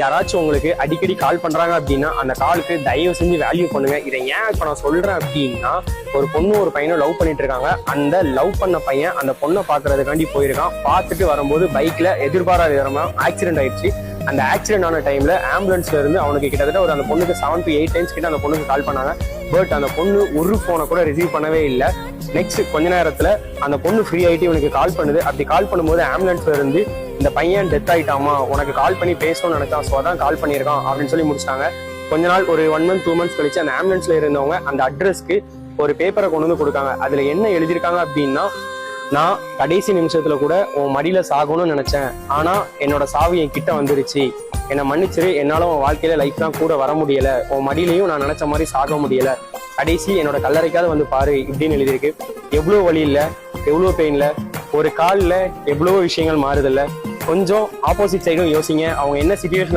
யாராச்சும் உங்களுக்கு அடிக்கடி கால் பண்றாங்க அப்படின்னா அந்த காலுக்கு தயவு செஞ்சு வேல்யூ பண்ணுங்க. இதை ஏன் இப்ப நான் சொல்றேன் அப்படின்னா, ஒரு பொண்ணு ஒரு பையனை லவ் பண்ணிட்டு இருக்காங்க. அந்த லவ் பண்ண பையன் அந்த பொண்ணை பாக்குறதுக்காண்டி போயிருக்கான். பார்த்துட்டு வரும்போது பைக்ல எதிர்பாராத விதமா ஆக்சிடென்ட் ஆயிடுச்சு. அந்த ஆக்சிடென்ட் ஆன டைம்ல ஆம்புலன்ஸ்ல இருந்து அவனுக்கு கிட்டத்தட்ட ஒரு அந்த பொண்ணுக்கு 7 to 8 டைம்ஸ் கிட்ட அந்த பொண்ணுக்கு கால் பண்ணாங்க. பட் அந்த பொண்ணு ஒரு போனை கூட ரிசீவ் பண்ணவே இல்லை. நெக்ஸ்ட் கொஞ்ச நேரத்துல அந்த பொண்ணு ஃப்ரீ ஆயிட்டு இவனுக்கு கால் பண்ணுது. அப்படி கால் பண்ணும்போது ஆம்புலன்ஸ்ல இருந்து இந்த பையன் டெத் ஆயிட்டாமா, உனக்கு கால் பண்ணி பேசணும்னு நினைச்சான், ஸோ அதான் கால் பண்ணியிருக்கான் அப்படின்னு சொல்லி முடிச்சிட்டாங்க. கொஞ்ச நாள் ஒரு 1 month 2 months கழிச்சு அந்த ஆம்புலன்ஸ்ல இருந்தவங்க அந்த அட்ரஸ்க்கு ஒரு பேப்பரை கொண்டு வந்து கொடுக்காங்க. அதுல என்ன எழுதியிருக்காங்க அப்படின்னா, நான் கடைசி நிமிஷத்துல கூட உன் மடியில சாகணும்னு நினைச்சேன், ஆனா என்னோட சாவு என் கிட்ட வந்துருச்சு, என்னை மன்னிச்சிரு, என்னால உன் வாழ்க்கையில லைஃப் தான் கூட வர முடியல, உன் மடியிலையும் நான் நினைச்ச மாதிரி சாக முடியல, கடைசி என்னோட கல்லறைக்காவது வந்து பாரு இப்படின்னு எழுதியிருக்கு. எவ்வளோ வழி இல்லை, எவ்வளோ பெயின்ல, ஒரு காலில் எவ்வளவோ விஷயங்கள் மாறுதில்ல. கொஞ்சம் ஆப்போசிட் சைடும் யோசிங்க. அவங்க என்ன சிச்சுவேஷன்